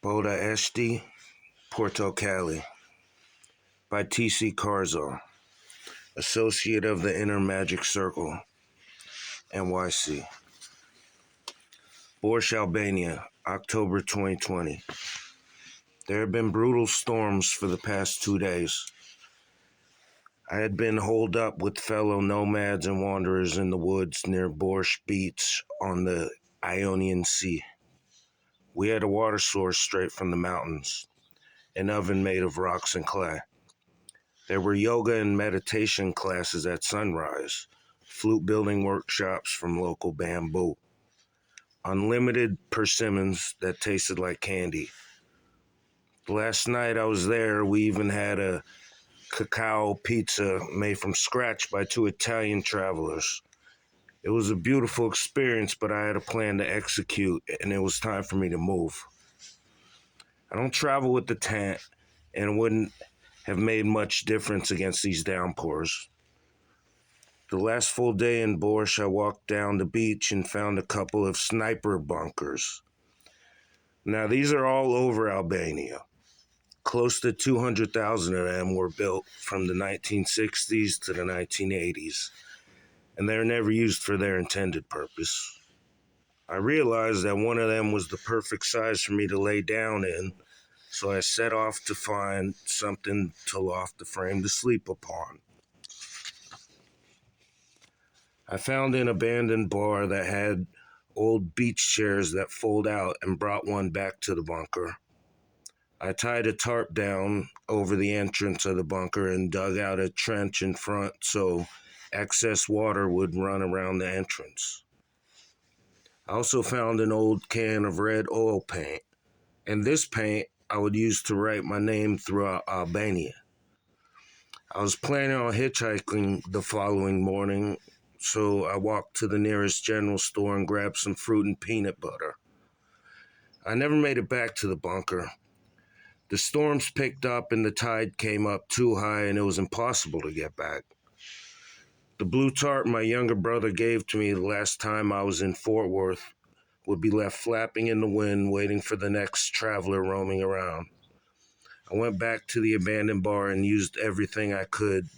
Bota, Eshte, Portokalle by T.C. Carzo, Associate of the Inner Magic Circle, NYC. Bota, Albania, October 2020. There have been brutal storms for the past 2 days. I had been holed up with fellow nomads and wanderers in the woods near Borscht Beach on the Ionian Sea. We had a water source straight from the mountains, an oven made of rocks and clay. There were yoga and meditation classes at sunrise, flute building workshops from local bamboo, unlimited persimmons that tasted like candy. Last night I was there, we even had a cacao pizza made from scratch by 2 Italian travelers. It was a beautiful experience, but I had a plan to execute, and it was time for me to move. I don't travel with the tent, and it wouldn't have made much difference against these downpours. The last full day in Borscht, I walked down the beach and found a couple of sniper bunkers. Now, these are all over Albania. Close to 200,000 of them were built from the 1960s to the 1980s, and they're never used for their intended purpose. I realized that one of them was the perfect size for me to lay down in, so I set off to find something to loft the frame to sleep upon. I found an abandoned bar that had old beach chairs that fold out and brought one back to the bunker. I tied a tarp down over the entrance of the bunker and dug out a trench in front so excess water would run around the entrance. I also found an old can of red oil paint, and this paint I would use to write my name throughout Albania. I was planning on hitchhiking the following morning, so I walked to the nearest general store and grabbed some fruit and peanut butter. I never made it back to the bunker. The storms picked up and the tide came up too high and it was impossible to get back. The blue tarp my younger brother gave to me the last time I was in Fort Worth would be left flapping in the wind waiting for the next traveler roaming around. I went back to the abandoned bar and used everything I could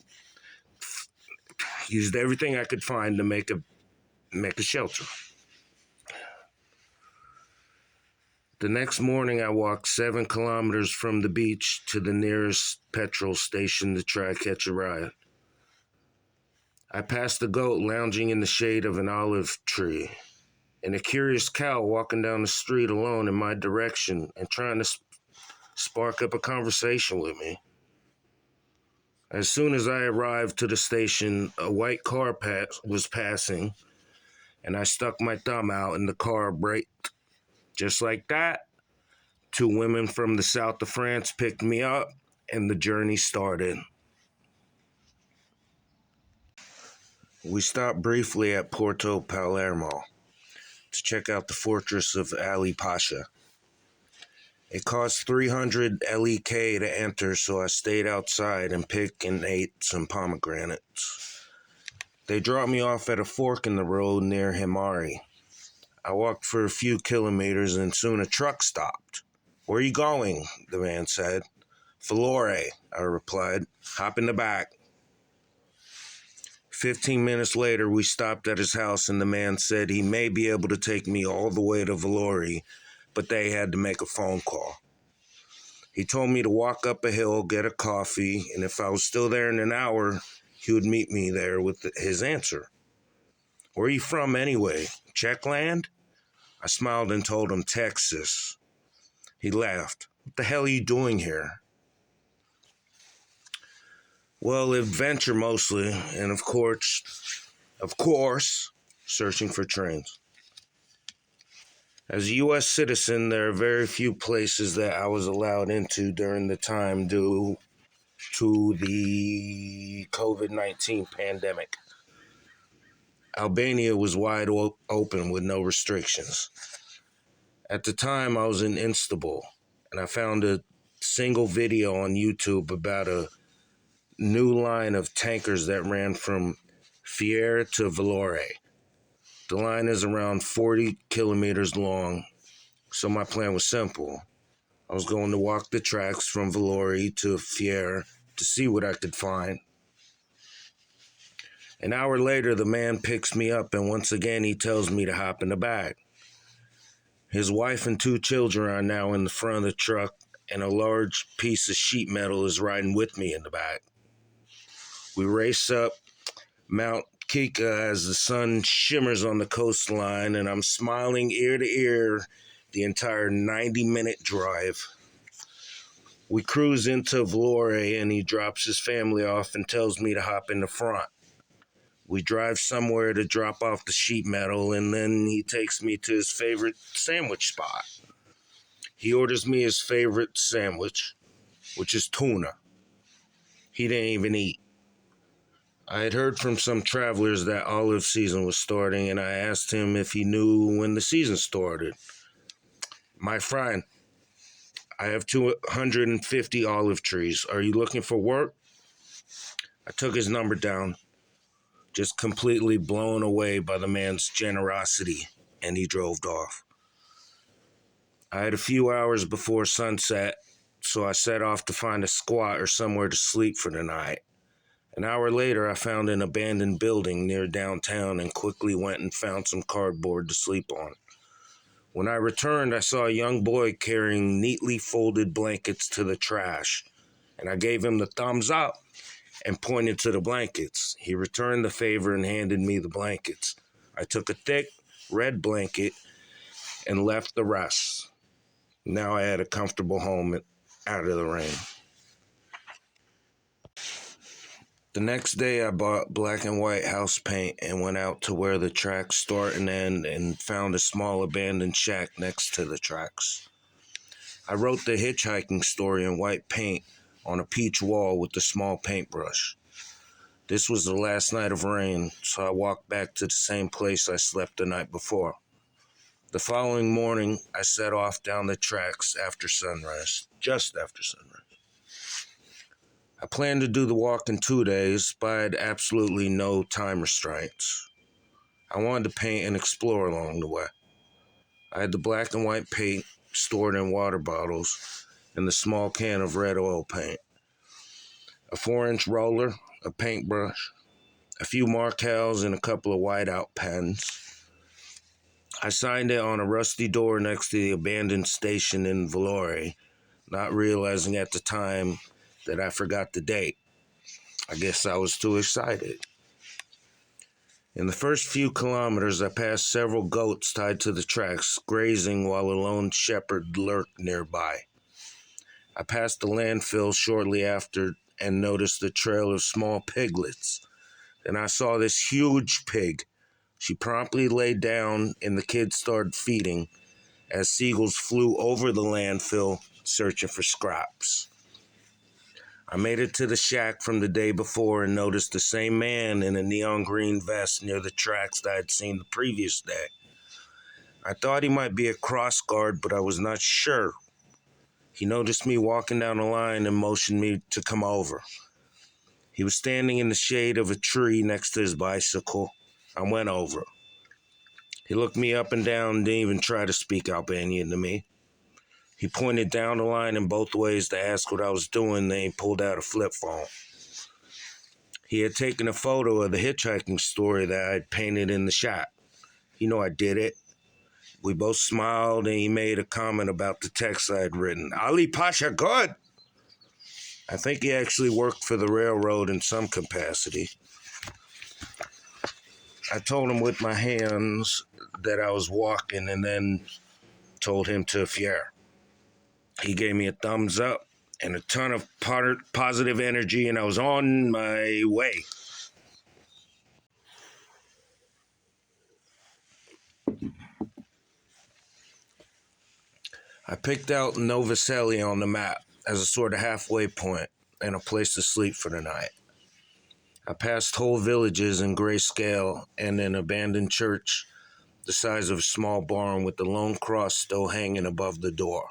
find to make a shelter. The next morning, I walked 7 kilometers from the beach to the nearest petrol station to try to catch a ride. I passed a goat lounging in the shade of an olive tree, and a curious cow walking down the street alone in my direction and trying to spark up a conversation with me. As soon as I arrived to the station, a white car was passing, and I stuck my thumb out and the car braked. Just like that, 2 women from the south of France picked me up, and the journey started. We stopped briefly at Portokalle to check out the fortress of Ali Pasha. It cost 300 LEK to enter, so I stayed outside and picked and ate some pomegranates. They dropped me off at a fork in the road near Himari. I walked for a few kilometers and soon a truck stopped. "Where are you going?" the man said. "Vlore," I replied. "Hop in the back." 15 minutes later, we stopped at his house and the man said he may be able to take me all the way to Vlore, but they had to make a phone call. He told me to walk up a hill, get a coffee, and if I was still there in an hour, he would meet me there with his answer. "Where are you from anyway? Czechland?" I smiled and told him Texas. He laughed. "What the hell are you doing here?" "Well, adventure mostly, and of course, searching for trains. As a U.S. citizen, there are very few places that I was allowed into during the time due to the COVID-19 pandemic. Albania was wide open with no restrictions. At the time, I was in Istanbul, and I found a single video on YouTube about a new line of tankers that ran from Fier to Vlore. The line is around 40 kilometers long, so my plan was simple. I was going to walk the tracks from Vlori to Fier to see what I could find. An hour later, the man picks me up, and once again he tells me to hop in the back. His wife and 2 children are now in the front of the truck, and a large piece of sheet metal is riding with me in the back. We race up Mount Kika as the sun shimmers on the coastline, and I'm smiling ear to ear the entire 90-minute drive. We cruise into Vlore, and he drops his family off and tells me to hop in the front. We drive somewhere to drop off the sheet metal, and then he takes me to his favorite sandwich spot. He orders me his favorite sandwich, which is tuna. He didn't even eat. I had heard from some travelers that olive season was starting, and I asked him if he knew when the season started. My friend, I have 250 olive trees. Are you looking for work? I took his number down, just completely blown away by the man's generosity, and he drove off. I had a few hours before sunset, so I set off to find a squat or somewhere to sleep for the night. An hour later, I found an abandoned building near downtown and quickly went and found some cardboard to sleep on. When I returned, I saw a young boy carrying neatly folded blankets to the trash, and I gave him the thumbs up and pointed to the blankets. He returned the favor and handed me the blankets. I took a thick red blanket and left the rest. Now I had a comfortable home out of the rain. The next day, I bought black and white house paint and went out to where the tracks start and end and found a small abandoned shack next to the tracks. I wrote the hitchhiking story in white paint on a peach wall with a small paintbrush. This was the last night of rain, so I walked back to the same place I slept the night before. The following morning, I set off down the tracks after sunrise, just after sunrise. I planned to do the walk in 2 days, but I had absolutely no time restraints. I wanted to paint and explore along the way. I had the black and white paint stored in water bottles and the small can of red oil paint, a 4-inch roller, a paintbrush, a few markers, and a couple of whiteout pens. I signed it on a rusty door next to the abandoned station in Vlore, not realizing at the time that I forgot the date. I guess I was too excited. In the first few kilometers, I passed several goats tied to the tracks, grazing while a lone shepherd lurked nearby. I passed the landfill shortly after and noticed a trail of small piglets. Then I saw this huge pig. She promptly lay down and the kids started feeding as seagulls flew over the landfill searching for scraps. I made it to the shack from the day before and noticed the same man in a neon green vest near the tracks that I had seen the previous day. I thought he might be a cross guard, but I was not sure. He noticed me walking down the line and motioned me to come over. He was standing in the shade of a tree next to his bicycle. I went over. He looked me up and down and didn't even try to speak Albanian to me. He pointed down the line in both ways to ask what I was doing, then he pulled out a flip phone. He had taken a photo of the hitchhiking story that I had painted in the shop. You know I did it. We both smiled and he made a comment about the text I had written. Ali Pasha, good! I think he actually worked for the railroad in some capacity. I told him with my hands that I was walking and then told him to Fier. He gave me a thumbs up and a ton of positive energy, and I was on my way. I picked out Novoselli on the map as a sort of halfway point and a place to sleep for the night. I passed whole villages in grayscale and an abandoned church the size of a small barn with the lone cross still hanging above the door.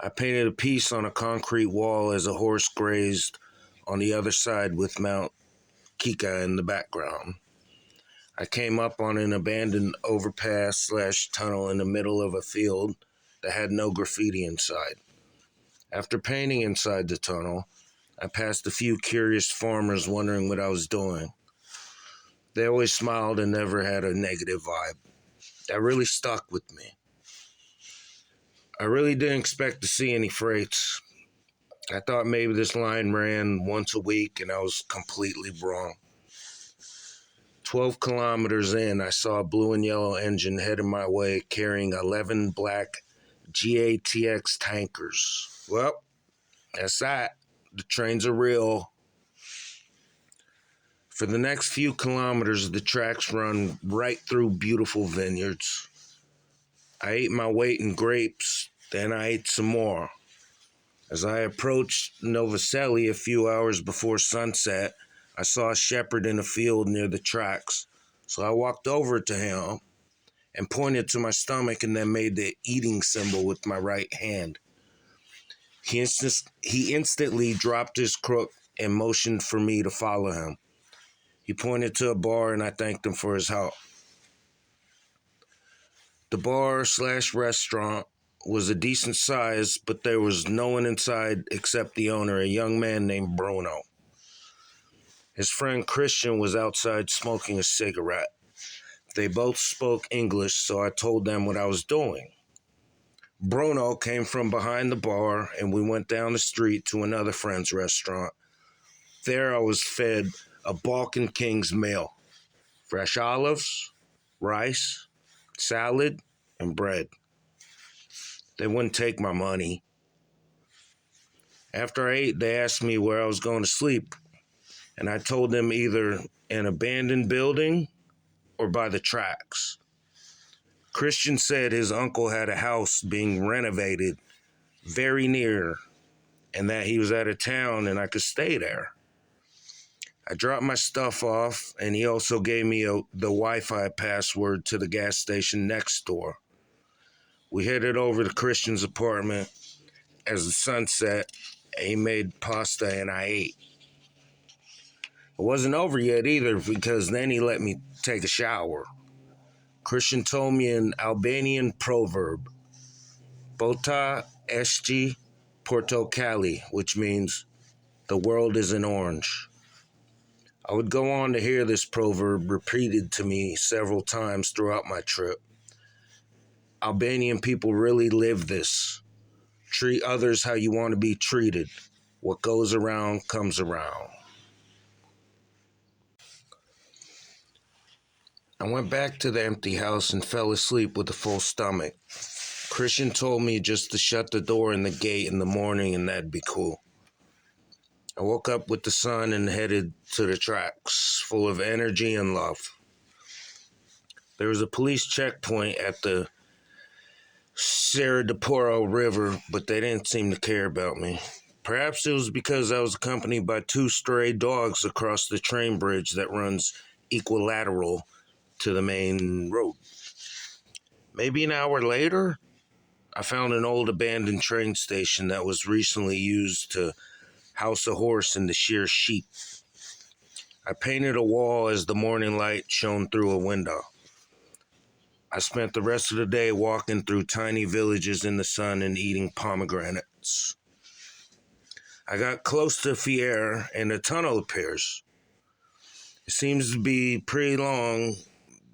I painted a piece on a concrete wall as a horse grazed on the other side with Mount Kika in the background. I came up on an abandoned overpass/tunnel in the middle of a field that had no graffiti inside. After painting inside the tunnel, I passed a few curious farmers wondering what I was doing. They always smiled and never had a negative vibe. That really stuck with me. I really didn't expect to see any freights. I thought maybe this line ran once a week, and I was completely wrong. 12 kilometers in, I saw a blue and yellow engine heading my way carrying 11 black GATX tankers. Well, that's that. The trains are real. For the next few kilometers, the tracks run right through beautiful vineyards. I ate my weight in grapes, then I ate some more. As I approached Novoselli a few hours before sunset, I saw a shepherd in a field near the tracks. So I walked over to him and pointed to my stomach and then made the eating symbol with my right hand. He instantly dropped his crook and motioned for me to follow him. He pointed to a bar and I thanked him for his help. The bar/restaurant was a decent size, but there was no one inside except the owner, a young man named Bruno. His friend Christian was outside smoking a cigarette. They both spoke English, so I told them what I was doing. Bruno came from behind the bar, and we went down the street to another friend's restaurant. There I was fed a Balkan King's meal. Fresh olives, rice, salad, and bread. They wouldn't take my money. After I ate, they asked me where I was going to sleep, and I told them either an abandoned building or by the tracks. Christian said his uncle had a house being renovated very near and that he was out of town and I could stay there. I dropped my stuff off and he also gave me the Wi-Fi password to the gas station next door. We headed over to Christian's apartment as the sun set. He made pasta and I ate. It wasn't over yet either because then he let me take a shower. Christian told me an Albanian proverb, Bota, Eshte, Portokalle, which means the world is an orange. I would go on to hear this proverb repeated to me several times throughout my trip. Albanian people really live this. Treat others how you want to be treated. What goes around comes around. I went back to the empty house and fell asleep with a full stomach. Christian told me just to shut the door and the gate in the morning and that'd be cool. I woke up with the sun and headed to the tracks, full of energy and love. There was a police checkpoint at the Saradiporo River, but they didn't seem to care about me. Perhaps it was because I was accompanied by 2 stray dogs across the train bridge that runs equilateral to the main road. Maybe an hour later, I found an old abandoned train station that was recently used to house a horse and to shear sheep. I painted a wall as the morning light shone through a window. I spent the rest of the day walking through tiny villages in the sun and eating pomegranates. I got close to Fier and a tunnel appears. It seems to be pretty long,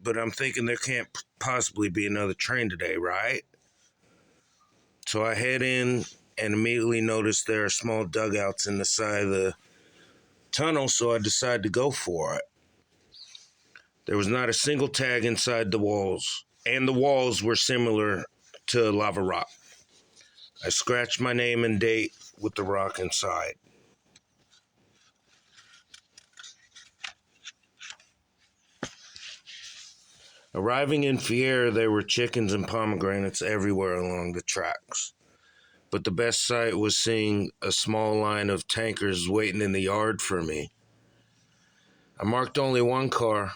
but I'm thinking there can't possibly be another train today, right? So I head in and immediately notice there are small dugouts in the side of the tunnel, so I decided to go for it. There was not a single tag inside the walls, and the walls were similar to lava rock. I scratched my name and date with the rock inside. Arriving in Fier, there were chickens and pomegranates everywhere along the tracks. But the best sight was seeing a small line of tankers waiting in the yard for me. I marked only one car.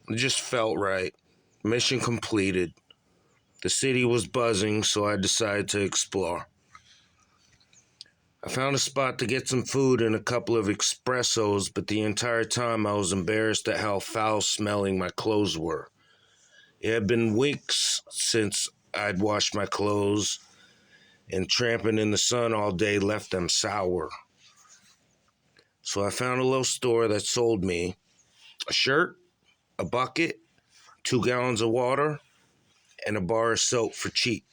It just felt right. Mission completed. The city was buzzing, so I decided to explore. I found a spot to get some food and a couple of espressos, but the entire time I was embarrassed at how foul-smelling my clothes were. It had been weeks since I'd washed my clothes, and tramping in the sun all day left them sour. So I found a little store that sold me a shirt, a bucket, 2 gallons of water, and a bar of soap for cheap.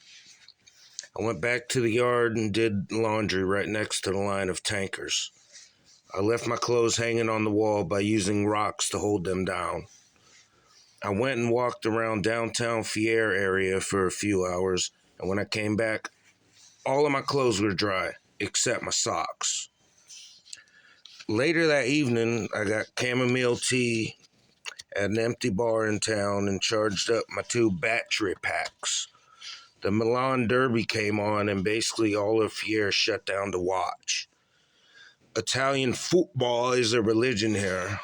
I went back to the yard and did laundry right next to the line of tankers. I left my clothes hanging on the wall by using rocks to hold them down. I went and walked around downtown Fier area for a few hours, and when I came back, all of my clothes were dry, except my socks. Later that evening, I got chamomile tea at an empty bar in town and charged up my 2 battery packs. The Milan Derby came on and basically all of Fier shut down to watch. Italian football is a religion here.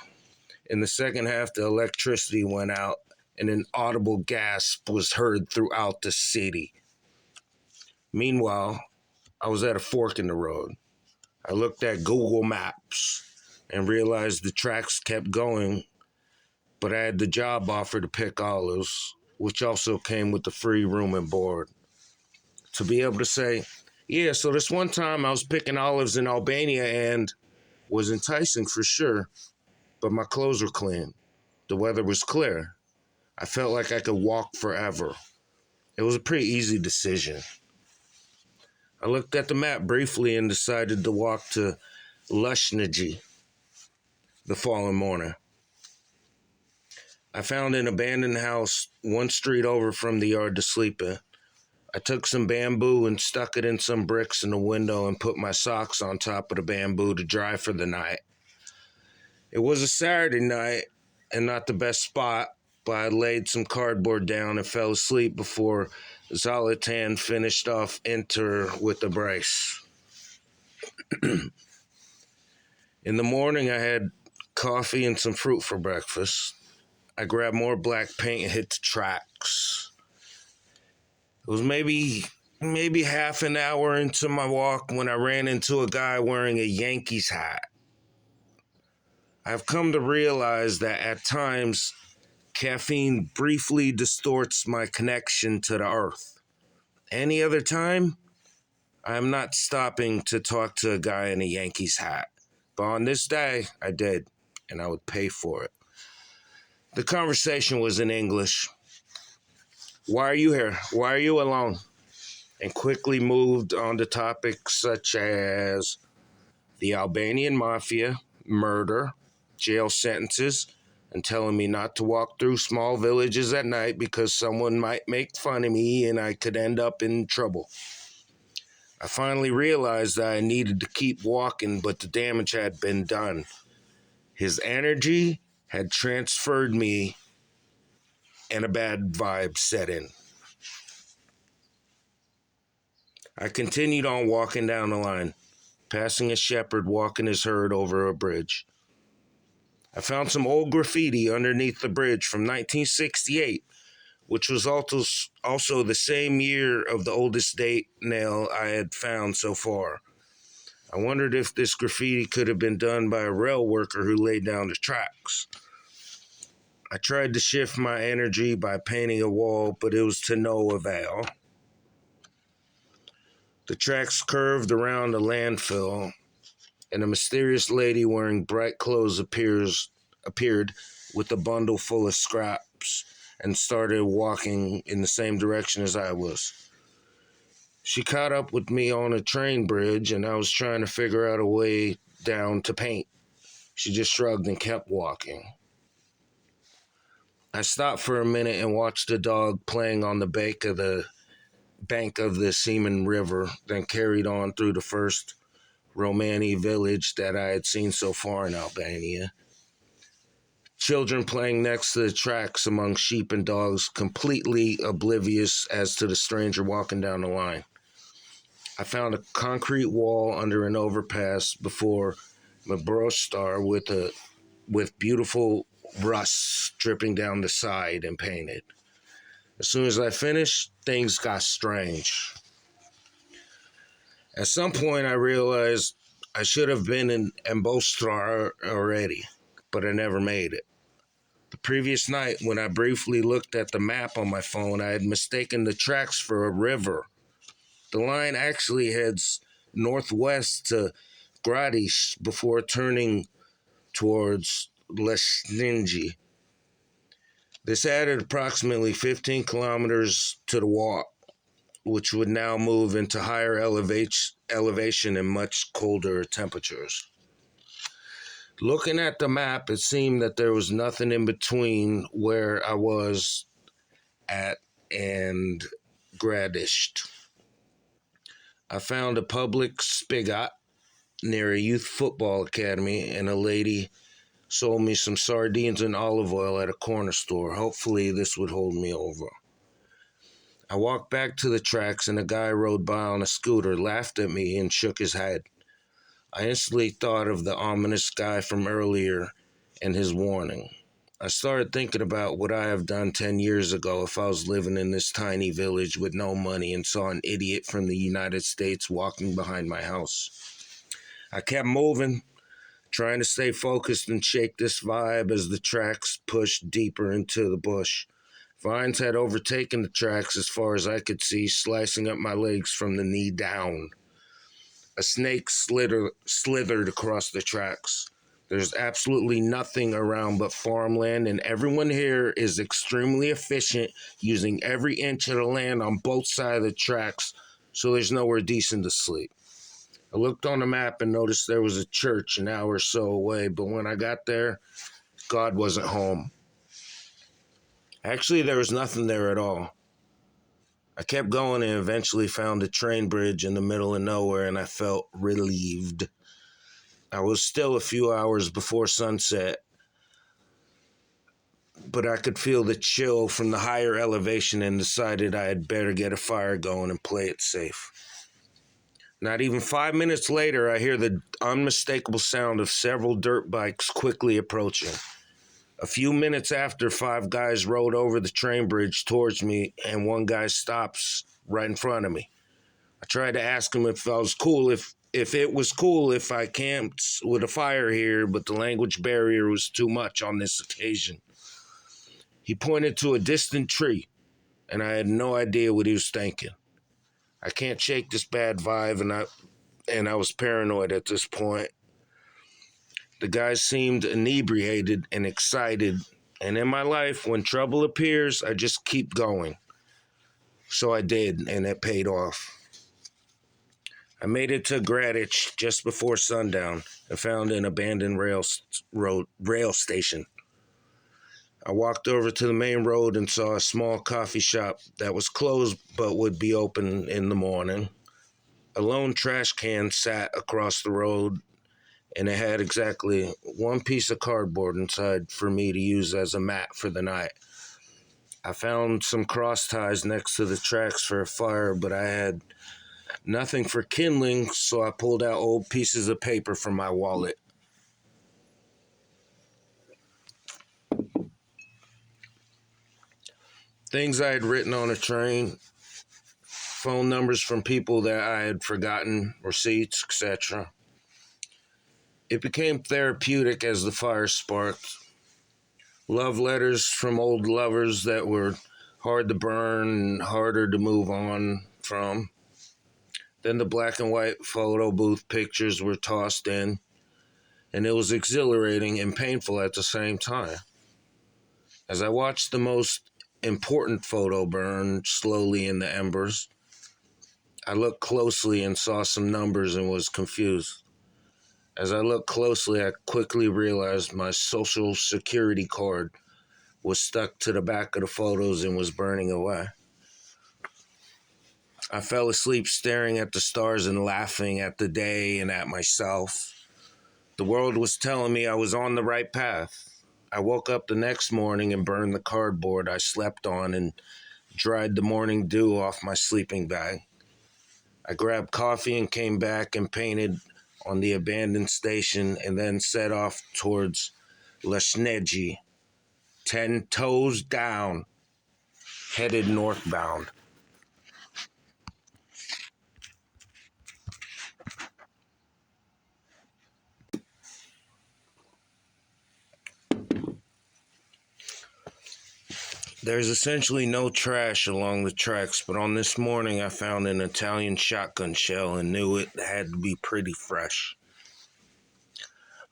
In the second half, the electricity went out and an audible gasp was heard throughout the city. Meanwhile, I was at a fork in the road. I looked at Google Maps and realized the tracks kept going, but I had the job offer to pick olives, which also came with the free room and board. To be able to say, yeah, so this one time I was picking olives in Albania and was enticing for sure, but my clothes were clean. The weather was clear. I felt like I could walk forever. It was a pretty easy decision. I looked at the map briefly and decided to walk to Lushniji the following morning. I found an abandoned house 1 street over from the yard to sleep in. I took some bamboo and stuck it in some bricks in the window and put my socks on top of the bamboo to dry for the night. It was a Saturday night and not the best spot, but I laid some cardboard down and fell asleep before Zolatan finished off Inter with a brace. In the morning, I had coffee and some fruit for breakfast. I grabbed more black paint and hit the tracks. It was maybe half an hour into my walk when I ran into a guy wearing a Yankees hat. I've come to realize that at times, caffeine briefly distorts my connection to the earth. Any other time, I'm not stopping to talk to a guy in a Yankees hat. But on this day, I did, and I would pay for it. The conversation was in English. Why are you here? Why are you alone? And quickly moved on to topics such as the Albanian mafia, murder, jail sentences, and telling me not to walk through small villages at night because someone might make fun of me and I could end up in trouble. I finally realized that I needed to keep walking, but the damage had been done. His energy had transferred me and a bad vibe set in. I continued on walking down the line, passing a shepherd walking his herd over a bridge. I found some old graffiti underneath the bridge from 1968, which was also the same year of the oldest date nail I had found so far. I wondered if this graffiti could have been done by a rail worker who laid down the tracks. I tried to shift my energy by painting a wall, but it was to no avail. The tracks curved around a landfill, and a mysterious lady wearing bright clothes appeared with a bundle full of scraps and started walking in the same direction as I was. She caught up with me on a train bridge, and I was trying to figure out a way down to paint. She just shrugged and kept walking. I stopped for a minute and watched a dog playing on the bank of the Seaman River, then carried on through the first Romani village that I had seen so far in Albania. Children playing next to the tracks among sheep and dogs, completely oblivious as to the stranger walking down the line. I found a concrete wall under an overpass before Mabrostar with beautiful rust dripping down the side and painted. As soon as I finished, things got strange. At some point, I realized I should have been in Ambostra already, but I never made it. The previous night, when I briefly looked at the map on my phone, I had mistaken the tracks for a river. The line actually heads northwest to Gradiš before turning towards Lesninji. This added approximately 15 kilometers to the walk, which would now move into higher elevation and much colder temperatures. Looking at the map, it seemed that there was nothing in between where I was at and Gradiš. I found a public spigot near a youth football academy, and a lady sold me some sardines and olive oil at a corner store. Hopefully, this would hold me over. I walked back to the tracks, and a guy rode by on a scooter, laughed at me, and shook his head. I instantly thought of the ominous guy from earlier and his warning. I started thinking about what I have done 10 years ago if I was living in this tiny village with no money and saw an idiot from the United States walking behind my house. I kept moving, trying to stay focused and shake this vibe as the tracks pushed deeper into the bush. Vines had overtaken the tracks as far as I could see, slicing up my legs from the knee down. A snake slithered across the tracks. There's absolutely nothing around but farmland, and everyone here is extremely efficient, using every inch of the land on both sides of the tracks, so there's nowhere decent to sleep. I looked on the map and noticed there was a church an hour or so away, but when I got there, God wasn't home. Actually, there was nothing there at all. I kept going and eventually found a train bridge in the middle of nowhere, and I felt relieved. I was still a few hours before sunset, but I could feel the chill from the higher elevation and decided I had better get a fire going and play it safe. Not even 5 minutes later, I hear the unmistakable sound of several dirt bikes quickly approaching. A few minutes after, 5 guys rode over the train bridge towards me, and one guy stops right in front of me. I tried to ask him if I was cool, if it was cool if I camped with a fire here, but the language barrier was too much on this occasion. He pointed to a distant tree, and I had no idea what he was thinking. I can't shake this bad vibe, and I was paranoid at this point. The guy seemed inebriated and excited, and in my life, when trouble appears, I just keep going. So I did, and it paid off. I made it to Gradiš just before sundown and found an abandoned rail station. I walked over to the main road and saw a small coffee shop that was closed but would be open in the morning. A lone trash can sat across the road, and it had exactly one piece of cardboard inside for me to use as a mat for the night. I found some cross ties next to the tracks for a fire, but I had nothing for kindling, so I pulled out old pieces of paper from my wallet. Things I had written on a train, phone numbers from people that I had forgotten, receipts, etc. It became therapeutic as the fire sparked. Love letters from old lovers that were hard to burn and harder to move on from. Then the black and white photo booth pictures were tossed in, and it was exhilarating and painful at the same time. As I watched the most important photo burn slowly in the embers, I looked closely and saw some numbers and was confused. As I looked closely, I quickly realized my social security card was stuck to the back of the photos and was burning away. I fell asleep staring at the stars and laughing at the day and at myself. The world was telling me I was on the right path. I woke up the next morning and burned the cardboard I slept on and dried the morning dew off my sleeping bag. I grabbed coffee and came back and painted on the abandoned station and then set off towards Lesninji, 10 toes down, headed northbound. There's essentially no trash along the tracks, but on this morning I found an Italian shotgun shell and knew it had to be pretty fresh.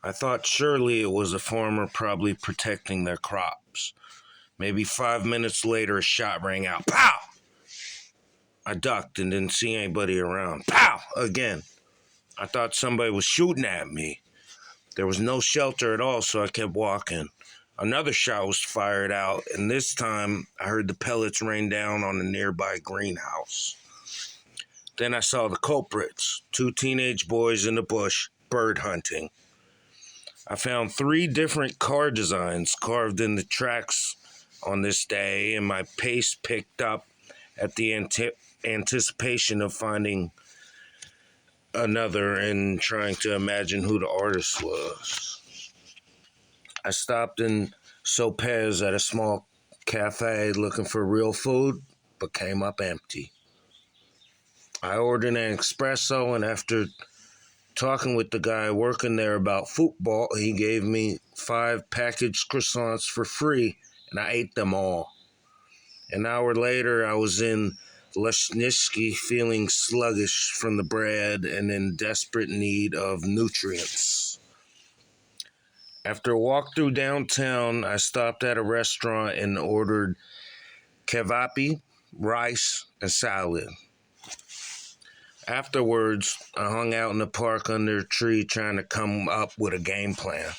I thought surely it was a farmer probably protecting their crops. Maybe 5 minutes later, a shot rang out. Pow! I ducked and didn't see anybody around. Pow! Again. I thought somebody was shooting at me. There was no shelter at all, so I kept walking. Another shot was fired out, and this time I heard the pellets rain down on a nearby greenhouse. Then I saw the culprits, 2 teenage boys in the bush, bird hunting. I found 3 different car designs carved in the tracks on this day, and my pace picked up at the anticipation of finding another and trying to imagine who the artist was. I stopped in Sopez at a small cafe looking for real food, but came up empty. I ordered an espresso, and after talking with the guy working there about football, he gave me 5 packaged croissants for free, and I ate them all. An hour later, I was in Lesnitsky feeling sluggish from the bread and in desperate need of nutrients. After a walk through downtown, I stopped at a restaurant and ordered kevapi, rice, and salad. Afterwards, I hung out in the park under a tree trying to come up with a game plan.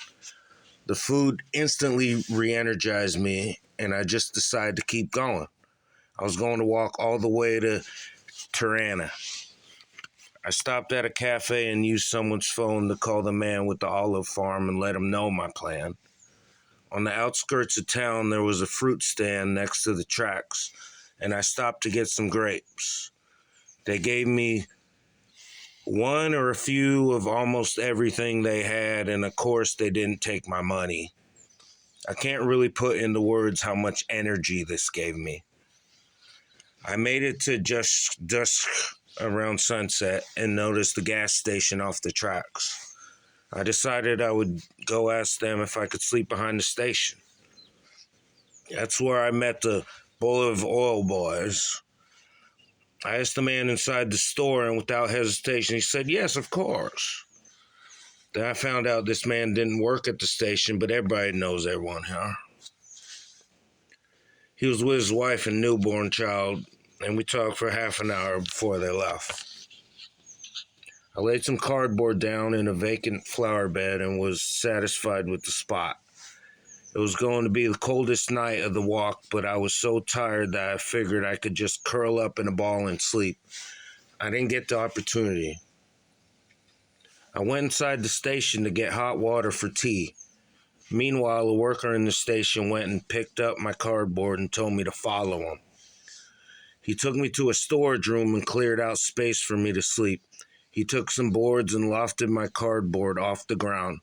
The food instantly re-energized me, and I just decided to keep going. I was going to walk all the way to Tirana. I stopped at a cafe and used someone's phone to call the man with the olive farm and let him know my plan. On the outskirts of town, there was a fruit stand next to the tracks, and I stopped to get some grapes. They gave me one or a few of almost everything they had, and of course they didn't take my money. I can't really put into words how much energy this gave me. I made it to just dusk around sunset and noticed the gas station off the tracks. I decided I would go ask them if I could sleep behind the station. That's where I met the Bowl of Oil boys. I asked the man inside the store, and without hesitation, he said, yes, of course. Then I found out this man didn't work at the station, but everybody knows everyone here. He was with his wife and newborn child, and we talked for half an hour before they left. I laid some cardboard down in a vacant flower bed and was satisfied with the spot. It was going to be the coldest night of the walk, but I was so tired that I figured I could just curl up in a ball and sleep. I didn't get the opportunity. I went inside the station to get hot water for tea. Meanwhile, a worker in the station went and picked up my cardboard and told me to follow him. He took me to a storage room and cleared out space for me to sleep. He took some boards and lofted my cardboard off the ground.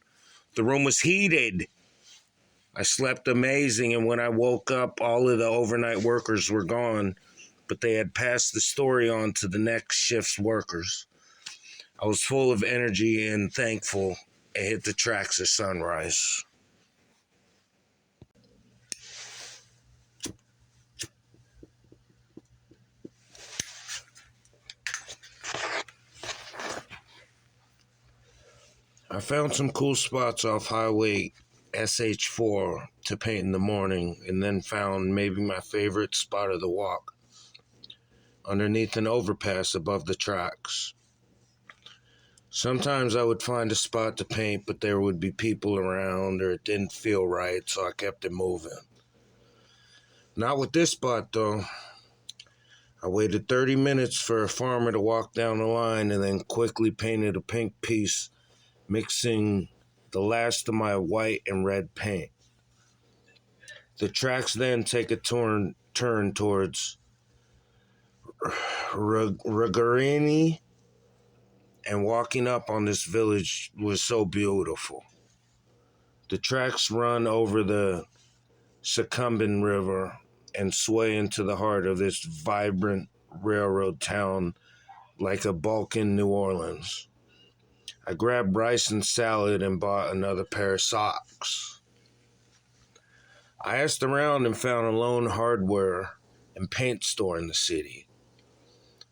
The room was heated. I slept amazing, and when I woke up, all of the overnight workers were gone, but they had passed the story on to the next shift's workers. I was full of energy and thankful and hit the tracks at sunrise. I found some cool spots off Highway SH4 to paint in the morning, and then found maybe my favorite spot of the walk, underneath an overpass above the tracks. Sometimes I would find a spot to paint, but there would be people around or it didn't feel right, so I kept it moving. Not with this spot, though. I waited 30 minutes for a farmer to walk down the line and then quickly painted a pink piece, mixing the last of my white and red paint. The tracks then take a turn towards Ragarini, and walking up on this village was so beautiful. The tracks run over the Succumbin River and sway into the heart of this vibrant railroad town like a Balkan New Orleans. I grabbed rice and salad and bought another pair of socks. I asked around and found a lone hardware and paint store in the city.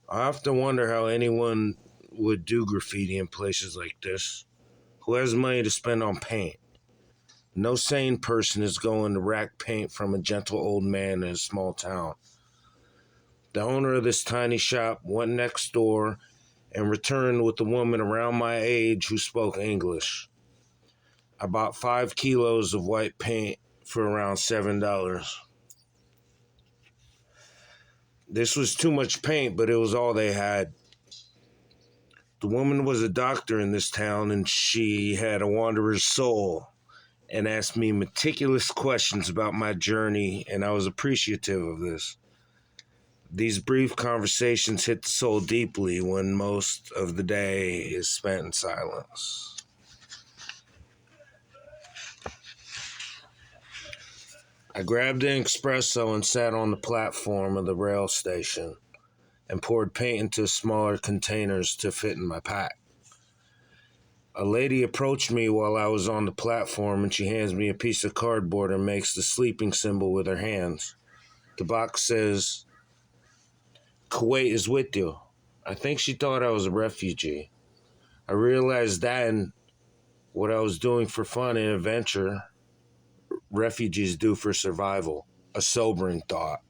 I often wonder how anyone would do graffiti in places like this. Who has money to spend on paint? No sane person is going to rack paint from a gentle old man in a small town. The owner of this tiny shop went next door and returned with a woman around my age who spoke English. I bought 5 kilos of white paint for around $7. This was too much paint, but it was all they had. The woman was a doctor in this town, and she had a wanderer's soul and asked me meticulous questions about my journey, and I was appreciative of this. These brief conversations hit the soul deeply when most of the day is spent in silence. I grabbed an espresso and sat on the platform of the rail station and poured paint into smaller containers to fit in my pack. A lady approached me while I was on the platform, and she hands me a piece of cardboard and makes the sleeping symbol with her hands. The box says, "Kuwait is with you." I think she thought I was a refugee. I realized then what I was doing for fun and adventure, refugees do for survival. A sobering thought.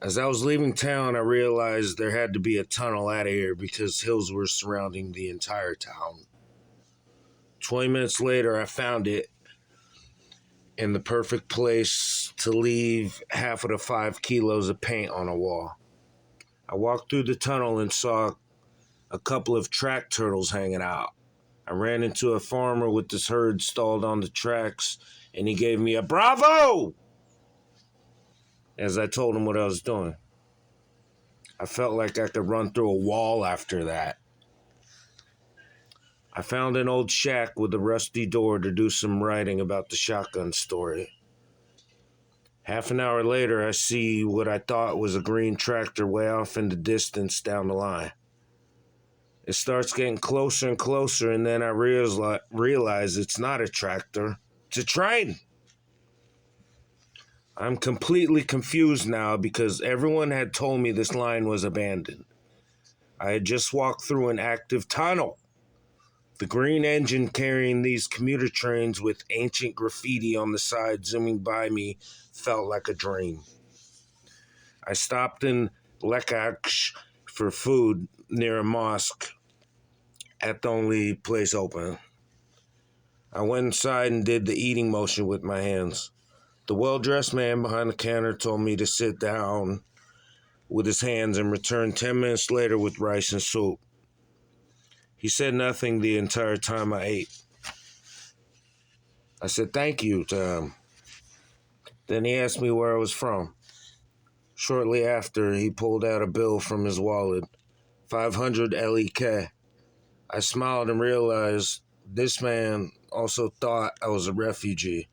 As I was leaving town, I realized there had to be a tunnel out of here because hills were surrounding the entire town. 20 minutes later, I found it in the perfect place to leave half of the 5 kilos of paint on a wall. I walked through the tunnel and saw a couple of track turtles hanging out. I ran into a farmer with his herd stalled on the tracks, and he gave me a bravo as I told him what I was doing. I felt like I could run through a wall after that. I found an old shack with a rusty door to do some writing about the shotgun story. Half an hour later, I see what I thought was a green tractor way off in the distance down the line. It starts getting closer and closer, and then I realize it's not a tractor, it's a train. I'm completely confused now because everyone had told me this line was abandoned. I had just walked through an active tunnel. The green engine carrying these commuter trains with ancient graffiti on the side zooming by me felt like a dream. I stopped in Lekaksh for food near a mosque at the only place open. I went inside and did the eating motion with my hands. The well-dressed man behind the counter told me to sit down with his hands and returned 10 minutes later with rice and soup. He said nothing the entire time I ate. I said thank you to him. Then he asked me where I was from. Shortly after, he pulled out a bill from his wallet, 500 LEK. I smiled and realized this man also thought I was a refugee.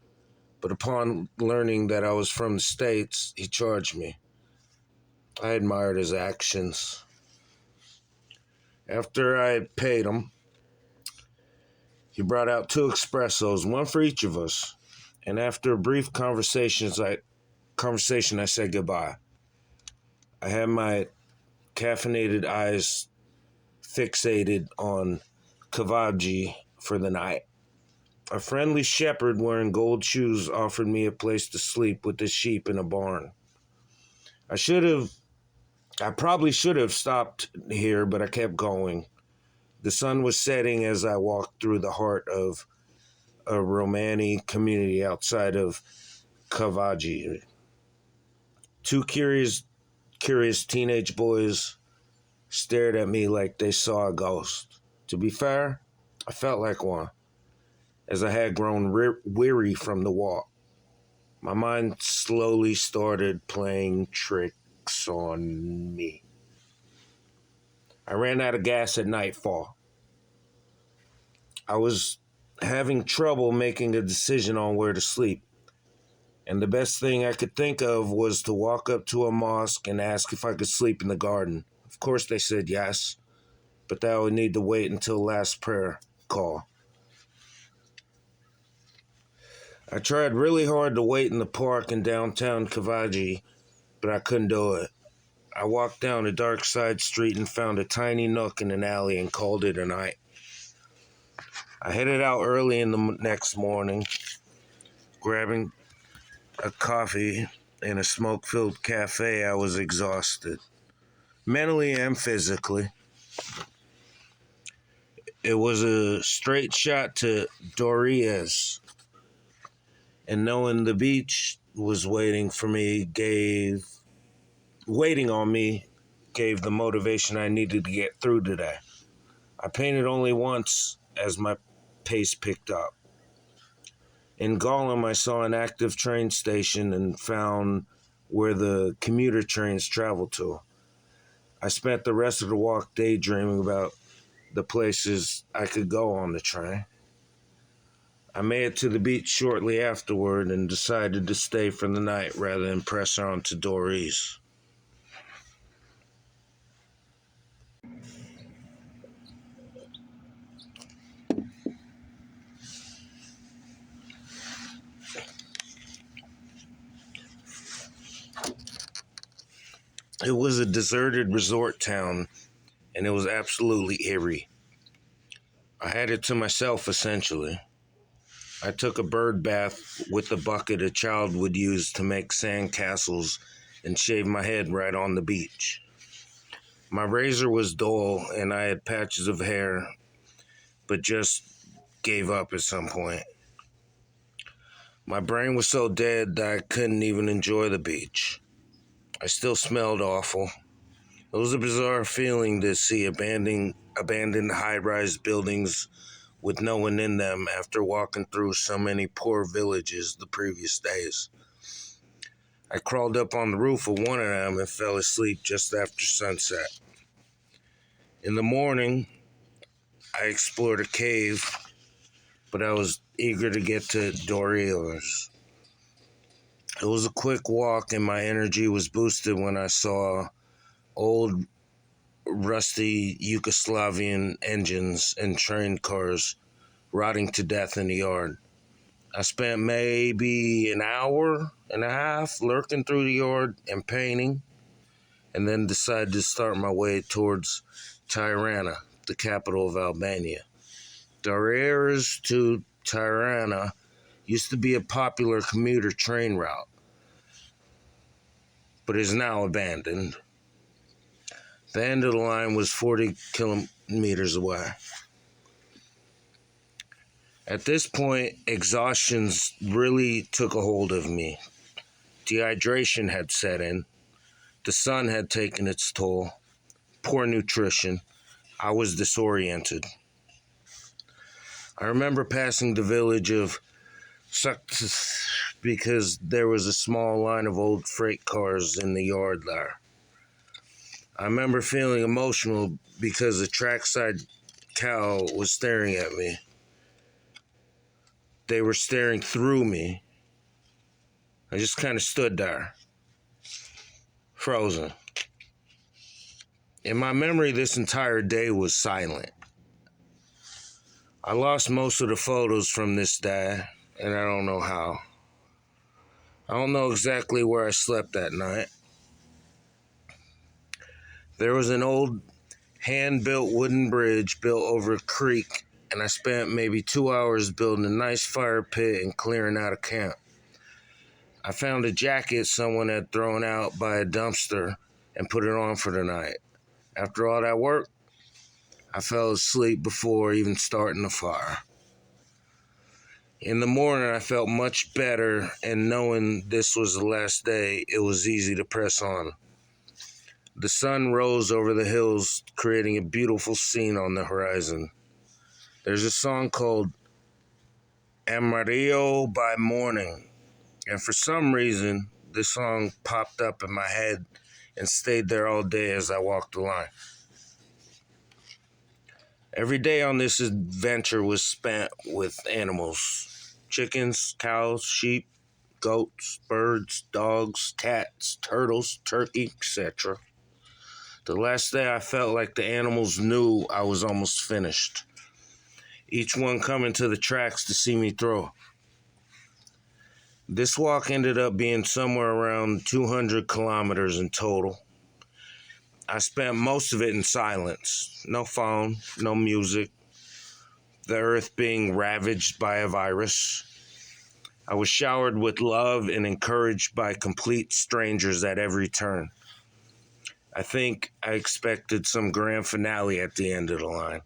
But upon learning that I was from the States, he charged me. I admired his actions. After I had paid him, he brought out 2 espressos, one for each of us. And after a brief conversation, I said goodbye. I had my caffeinated eyes fixated on Kavaji for the night. A friendly shepherd wearing gold shoes offered me a place to sleep with his sheep in a barn. I probably should have stopped here, but I kept going. The sun was setting as I walked through the heart of a Romani community outside of Kavaji. 2 curious teenage boys stared at me like they saw a ghost. To be fair, I felt like one, as I had grown weary from the walk. My mind slowly started playing tricks on me. I ran out of gas at nightfall. I was having trouble making a decision on where to sleep, and the best thing I could think of was to walk up to a mosque and ask if I could sleep in the garden. Of course they said yes, but that would need to wait until last prayer call. I tried really hard to wait in the park in downtown Kavaji, but I couldn't do it. I walked down a dark side street and found a tiny nook in an alley and called it a night. I headed out early in the next morning, grabbing a coffee in a smoke-filled cafe. I was exhausted, mentally and physically. It was a straight shot to Dorias, and knowing the beach was waiting on me gave the motivation I needed to get through today. I painted only once as my pace picked up. In Gollum, I saw an active train station and found where the commuter trains travel to. I spent the rest of the walk daydreaming about the places I could go on the train. I made it to the beach shortly afterward and decided to stay for the night rather than press on to Doris. It was a deserted resort town, and it was absolutely eerie. I had it to myself, essentially. I took a bird bath with the bucket a child would use to make sand castles and shaved my head right on the beach. My razor was dull, and I had patches of hair, but just gave up at some point. My brain was so dead that I couldn't even enjoy the beach. I still smelled awful. It was a bizarre feeling to see abandoned high-rise buildings with no one in them after walking through so many poor villages the previous days. I crawled up on the roof of one of them and fell asleep just after sunset. In the morning, I explored a cave, but I was eager to get to Dorios. It was a quick walk and my energy was boosted when I saw old rusty Yugoslavian engines and train cars rotting to death in the yard. I spent maybe an hour and a half lurking through the yard and painting, and then decided to start my way towards Tirana, the capital of Albania. Darius to Tirana used to be a popular commuter train route, but is now abandoned. The end of the line was 40 kilometers away. At this point, exhaustion really took a hold of me. Dehydration had set in. The sun had taken its toll. Poor nutrition. I was disoriented. I remember passing the village of Suktas because there was a small line of old freight cars in the yard there. I remember feeling emotional because a trackside cow was staring at me. They were staring through me. I just kind of stood there, frozen. In my memory, this entire day was silent. I lost most of the photos from this day, and I don't know how. I don't know exactly where I slept that night. There was an old hand-built wooden bridge built over a creek, and I spent maybe 2 hours building a nice fire pit and clearing out a camp. I found a jacket someone had thrown out by a dumpster and put it on for the night. After all that work, I fell asleep before even starting the fire. In the morning, I felt much better, and knowing this was the last day, it was easy to press on. The sun rose over the hills, creating a beautiful scene on the horizon. There's a song called Amarillo by Morning, and for some reason, this song popped up in my head and stayed there all day as I walked the line. Every day on this adventure was spent with animals: chickens, cows, sheep, goats, birds, dogs, cats, turtles, turkey, etc. The last day I felt like the animals knew I was almost finished, each one coming to the tracks to see me through. This walk ended up being somewhere around 200 kilometers in total. I spent most of it in silence. No phone, no music. The earth being ravaged by a virus. I was showered with love and encouraged by complete strangers at every turn. I think I expected some grand finale at the end of the line.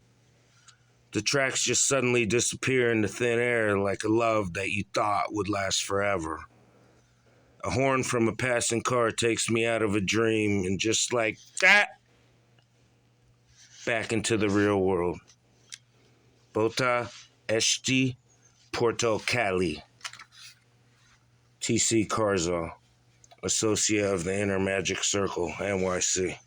The tracks just suddenly disappear into thin air like a love that you thought would last forever. A horn from a passing car takes me out of a dream and just like that, back into the real world. Bota, Eshte, Portokalle. TC Carzo, Associate of the Inner Magic Circle, NYC.